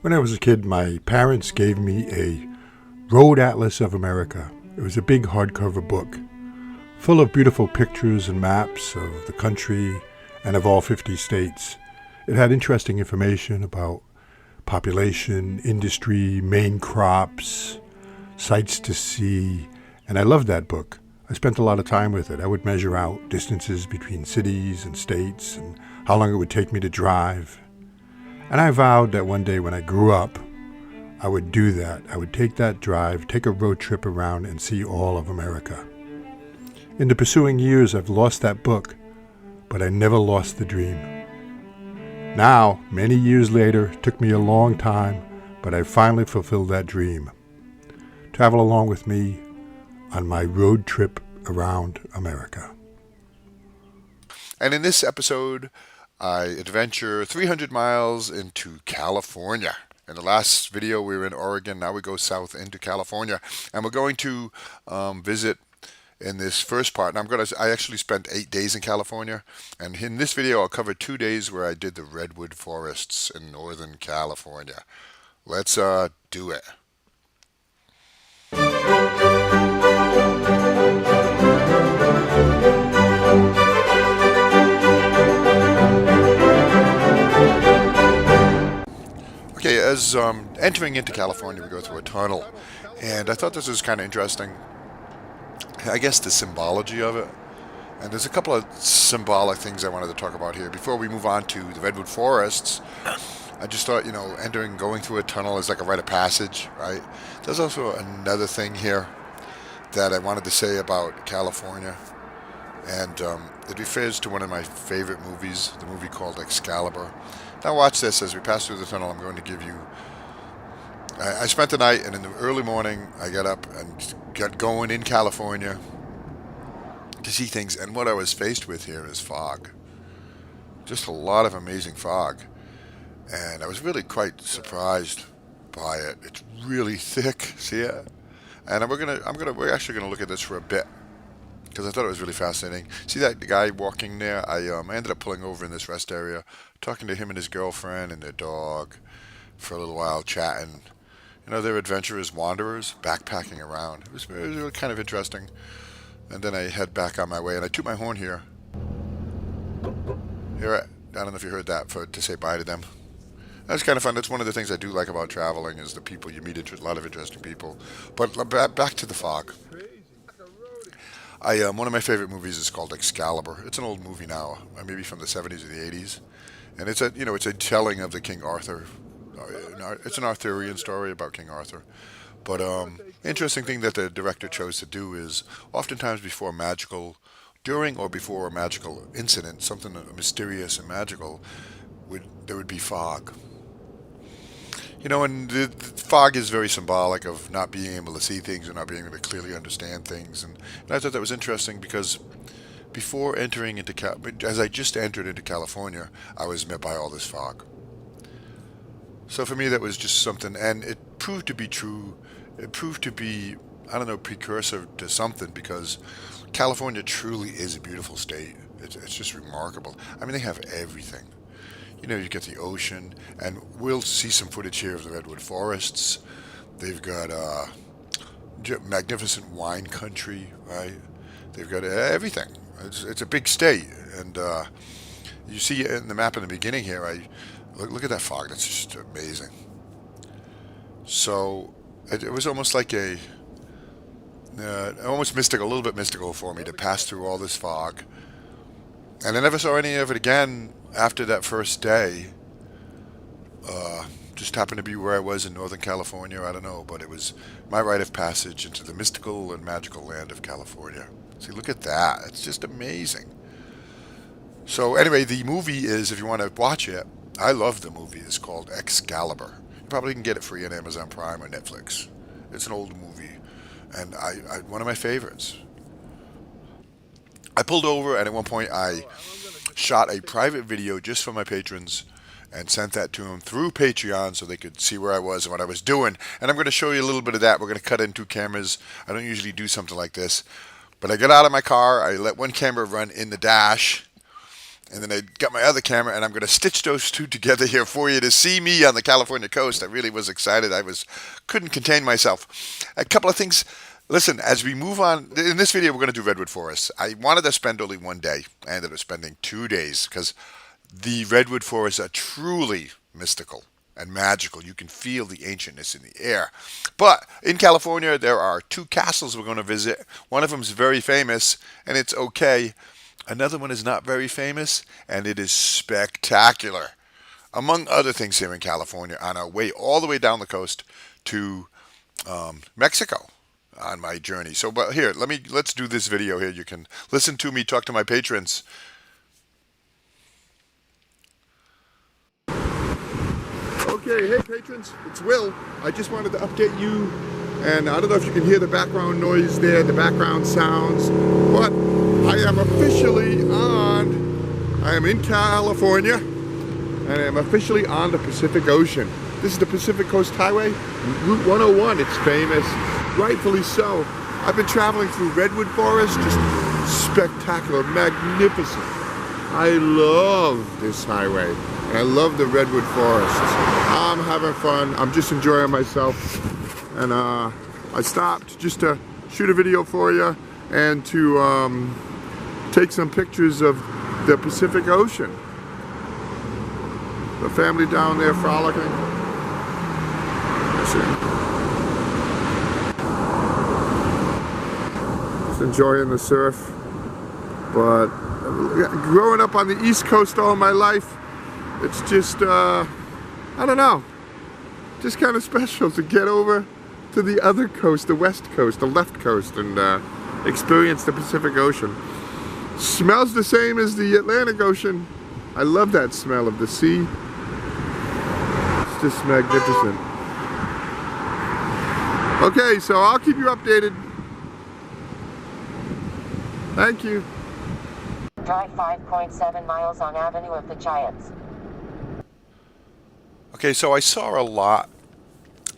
When I was a kid, my parents gave me a Road Atlas of America. It was a big hardcover book, full of beautiful pictures and maps of the country and of all 50 states. It had interesting information about population, industry, main crops, sights to see, and I loved that book. I spent a lot of time with it. I would measure out distances between cities and states and how long it would take me to drive. And I vowed that one day when I grew up, I would do that. I would take that drive, take a road trip around and see all of America. In the pursuing years, I've lost that book, but I never lost the dream. Now, many years later, it took me a long time, but I finally fulfilled that dream. Travel along with me on my road trip around America. And in this episode, I adventure 300 miles into California. In the last video, we were in Oregon. Now we go south into California. And we're going to visit in this first part. And I actually spent 8 days in California. And in this video, I'll cover 2 days where I did the Redwood Forests in Northern California. Let's do it. Okay, as entering into California, we go through a tunnel, and I thought this was kind of interesting. I guess the symbology of it, and there's a couple of symbolic things I wanted to talk about here before we move on to the Redwood Forests. I just thought, going through a tunnel is like a rite of passage, right? There's also another thing here that I wanted to say about California, and it refers to one of my favorite movies, the movie called Excalibur. Now watch this. As we pass through the tunnel, I'm going to give you... I spent the night, and in the early morning, I got up and got going in California to see things, and what I was faced with here is fog. Just a lot of amazing fog. And I was really quite surprised by it. It's really thick, see it? And we're actually gonna look at this for a bit because I thought it was really fascinating. See that guy walking there? I ended up pulling over in this rest area, talking to him and his girlfriend and their dog for a little while, chatting. They're adventurers, wanderers, backpacking around. It was really kind of interesting. And then I head back on my way, and I toot my horn here. I don't know if you heard that, to say bye to them. That's kind of fun. That's one of the things I do like about traveling is the people you meet. A lot of interesting people. But back to the fog. One of my favorite movies is called Excalibur. It's an old movie now, maybe from the 70s or the 80s, and it's a telling of the King Arthur. It's an Arthurian story about King Arthur. But interesting thing that the director chose to do is oftentimes during or before a magical incident, something mysterious and magical, there would be fog. And the fog is very symbolic of not being able to see things or not being able to clearly understand things. And I thought that was interesting because before entering as I just entered into California, I was met by all this fog. So for me, that was just something, and it proved to be true. It proved to be, precursor to something, because California truly is a beautiful state. It's just remarkable. They have everything. You get the ocean, and we'll see some footage here of the Redwood Forests. They've got magnificent wine country, right? They've got everything. It's a big state, and you see in the map in the beginning here. Look at that fog. That's just amazing. So it was almost like almost mystical, a little bit mystical for me to pass through all this fog. And I never saw any of it again after that first day. Just happened to be where I was in Northern California. I don't know, but it was my rite of passage into the mystical and magical land of California. See, look at that. It's just amazing. So anyway, the movie is, if you want to watch it, I love the movie. It's called Excalibur. You probably can get it free on Amazon Prime or Netflix. It's an old movie, and one of my favorites. I pulled over, and at one point I shot a private video just for my patrons and sent that to them through Patreon so they could see where I was and what I was doing. And I'm going to show you a little bit of that. We're going to cut in 2 cameras. I don't usually do something like this. But I got out of my car. I let one camera run in the dash. And then I got my other camera, and I'm going to stitch those two together here for you to see me on the California coast. I really was excited. Couldn't contain myself. A couple of things. Listen, as we move on, in this video, we're going to do Redwood Forest. I wanted to spend only one day. I ended up spending 2 days because the Redwood Forests are truly mystical and magical. You can feel the ancientness in the air. But in California, there are two castles we're going to visit. One of them is very famous, and it's okay. Another one is not very famous, and it is spectacular. Among other things here in California, on our way all the way down the coast to Mexico on my journey. So, but here, let's do this video here. You can listen to me talk to my patrons. Okay, hey patrons, it's Will. I just wanted to update you, and I don't know if you can hear the background noise there, the background sounds, but I am in California, and I am officially on the Pacific Ocean. This is the Pacific Coast Highway, Route 101, it's famous, rightfully so. I've been traveling through Redwood Forest, just spectacular, magnificent. I love this highway, and I love the Redwood Forest. I'm having fun, I'm just enjoying myself, and I stopped just to shoot a video for you and to take some pictures of the Pacific Ocean. The family down there frolicking. Just enjoying the surf. But growing up on the East Coast all my life, it's just, I don't know, just kind of special to get over to the other coast, the West Coast, the left coast, and experience the Pacific Ocean. Smells the same as the Atlantic Ocean. I love that smell of the sea. It's just magnificent. Okay, so I'll keep you updated. Thank you. Drive 5.7 miles on Avenue of the Giants. Okay, so I saw a lot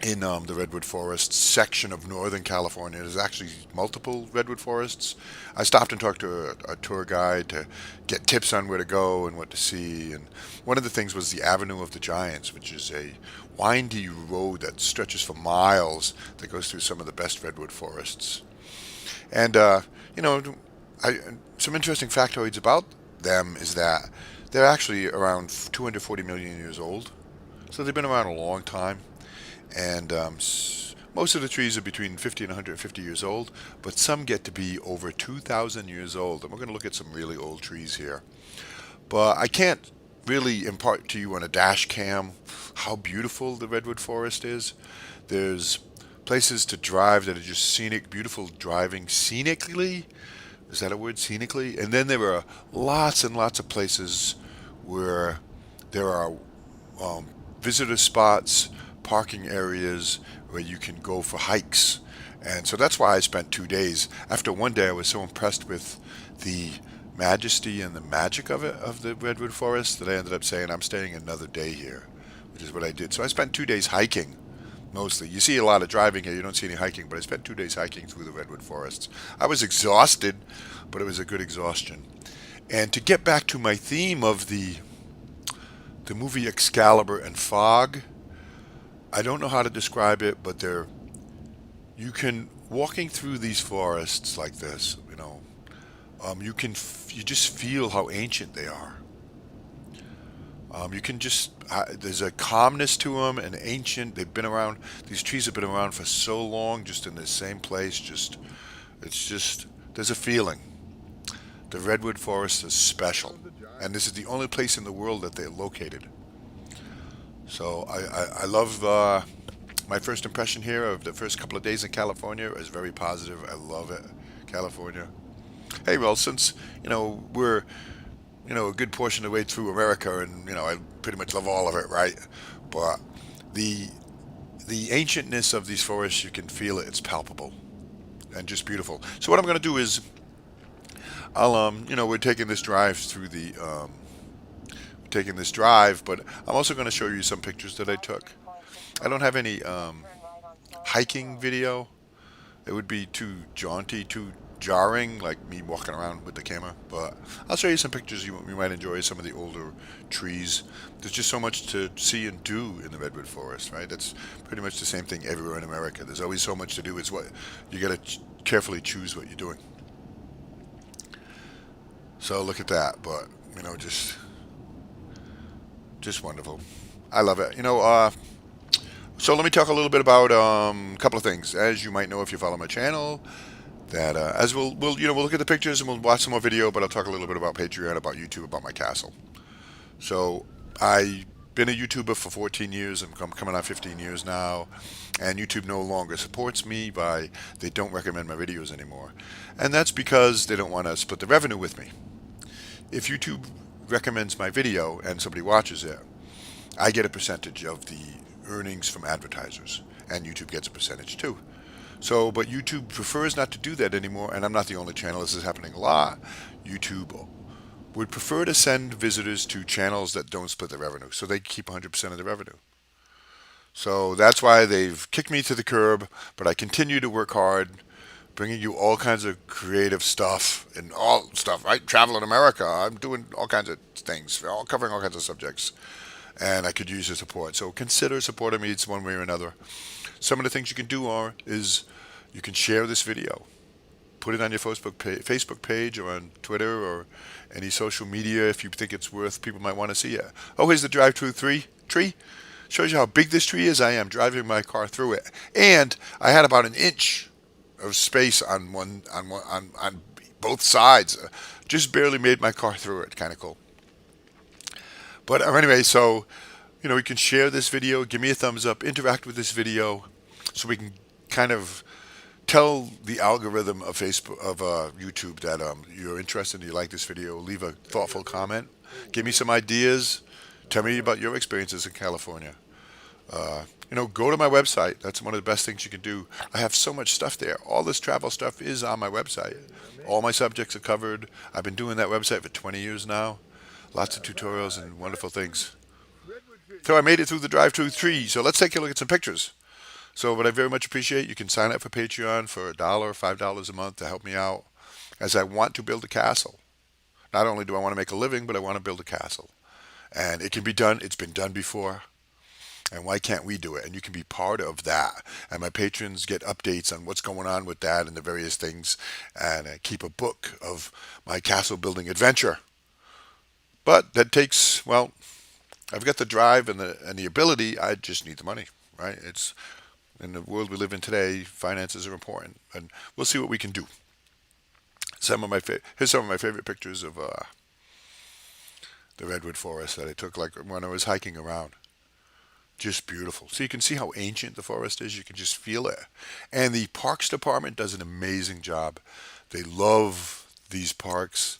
in the Redwood Forest section of Northern California. There's actually multiple Redwood Forests. I stopped and talked to a tour guide to get tips on where to go and what to see. And one of the things was the Avenue of the Giants, which is a windy road that stretches for miles that goes through some of the best Redwood Forests. And, some interesting factoids about them is that they're actually around 240 million years old. So they've been around a long time. And most of the trees are between 50 and 150 years old, but some get to be over 2,000 years old. And we're going to look at some really old trees here. But I can't really impart to you on a dash cam how beautiful the Redwood Forest is. There's places to drive that are just scenic, beautiful driving scenically. Is that a word, scenically? And then there are lots and lots of places where there are visitor spots, parking areas where you can go for hikes. And so that's why I spent 2 days. After one day, I was so impressed with the majesty and the magic of it, of the Redwood Forest, that I ended up saying I'm staying another day here, which is what I did. So I spent 2 days hiking, mostly. You see a lot of driving here, you don't see any hiking, but I spent 2 days hiking through the Redwood Forests. I was exhausted, but it was a good exhaustion. And to get back to my theme of the movie Excalibur and Fog, I don't know how to describe it, but you can, walking through these forests like this, you just feel how ancient they are. You can just, there's a calmness to them, and ancient. They've been around, these trees have been around for so long, just in the same place. There's a feeling. The Redwood Forest is special, and this is the only place in the world that they're located. So I love my first impression here of the first couple of days in California is very positive. I love it, California. Hey, well, since we're a good portion of the way through America, and I pretty much love all of it, right? But the ancientness of these forests, you can feel it. It's palpable and just beautiful. So what I'm going to do is, we're taking this drive through but I'm also going to show you some pictures that I took. I don't have any hiking video. It would be too jaunty, too jarring, like me walking around with the camera. But I'll show you some pictures you might enjoy. Some of the older trees. There's just so much to see and do in the Redwood Forest, right? That's pretty much the same thing everywhere in America. There's always so much to do. It's what you got to carefully choose what you're doing. So look at that. But just wonderful. I love it. So let me talk a little bit about a couple of things. As you might know if you follow my channel, that as we'll look at the pictures and we'll watch some more video, but I'll talk a little bit about Patreon, about YouTube, about my castle. So I've been a YouTuber for 14 years. I'm coming on 15 years now, and YouTube no longer supports me they don't recommend my videos anymore, and that's because they don't want to split the revenue with me. If YouTube recommends my video and somebody watches it, I get a percentage of the earnings from advertisers, and YouTube gets a percentage too. So, but YouTube prefers not to do that anymore, and I'm not the only channel. This is happening a lot. YouTube would prefer to send visitors to channels that don't split the revenue, so they keep 100% of the revenue. So that's why they've kicked me to the curb, but I continue to work hard, bringing you all kinds of creative stuff and all stuff, right? Travel in America. I'm doing all kinds of things, covering all kinds of subjects, and I could use your support. So consider supporting me. It's one way or another. Some of the things you can do is you can share this video, put it on your Facebook page or on Twitter or any social media if you think it's worth. People might want to see it. Oh, here's the drive-through tree. Shows you how big this tree is. I am driving my car through it, and I had about an inch of space on both sides. Just barely made my car through it. Kind of cool. But anyway, so you can share this video, give me a thumbs up, interact with this video, so we can kind of tell the algorithm of YouTube that you're interested and you like this video. Leave a thoughtful comment, give me some ideas, tell me about your experiences in California. Go to my website. That's one of the best things you can do. I have so much stuff there. All this travel stuff is on my website. All my subjects are covered. I've been doing that website for 20 years now. Lots of tutorials and wonderful things. So I made it through the drive-through tree. So let's take a look at some pictures. So what I very much appreciate, you can sign up for Patreon for $1 or $5 a month to help me out, as I want to build a castle. Not only do I want to make a living, but I want to build a castle. And it can be done. It's been done before. And why can't we do it? And you can be part of that. And my patrons get updates on what's going on with that and the various things. And I keep a book of my castle building adventure. But that takes, I've got the drive and the ability. I just need the money, right? It's in the world we live in today, finances are important, and we'll see what we can do. Here's some of my favorite pictures of the Redwood Forest that I took when I was hiking around. Just beautiful. So you can see how ancient the forest is. You can just feel it. And the Parks Department does an amazing job. They love these parks.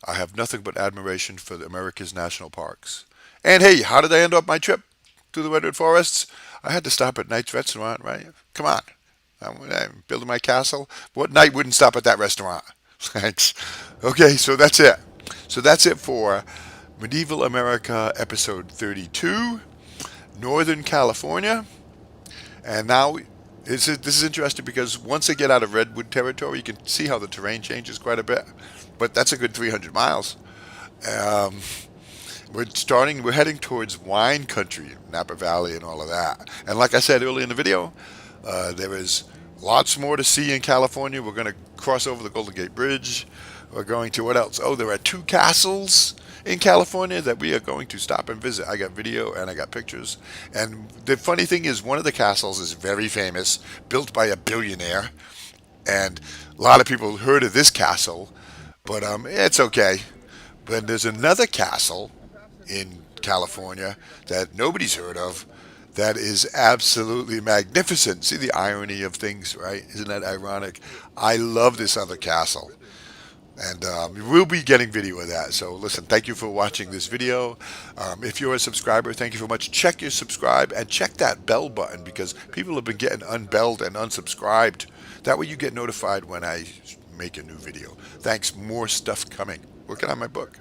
I have nothing but admiration for America's national parks. And hey, how did I end up my trip to the Redwood Forests? I had to stop at Knight's Restaurant, right? Come on. I'm building my castle. What knight wouldn't stop at that restaurant? Thanks. Okay, so that's it. So that's it for Medieval America episode 32, Northern California. And now this is interesting because once they get out of Redwood territory, you can see how the terrain changes quite a bit. But that's a good 300 miles. We're heading towards wine country, Napa Valley and all of that. And like I said earlier in the video, there is lots more to see in California. We're going to cross over the Golden Gate Bridge. We're going to, what else? Oh, there are 2 castles in California that we are going to stop and visit. I got video and I got pictures. And the funny thing is, one of the castles is very famous, built by a billionaire. And a lot of people heard of this castle, but it's okay. But there's another castle in California that nobody's heard of that is absolutely magnificent. See the irony of things, right? Isn't that ironic? I love this other castle. And we'll be getting video of that. So listen, thank you for watching this video. If you're a subscriber, thank you very much. Check your subscribe and check that bell button, because people have been getting unbelled and unsubscribed. That way you get notified when I make a new video. Thanks. More stuff coming. Working on my book.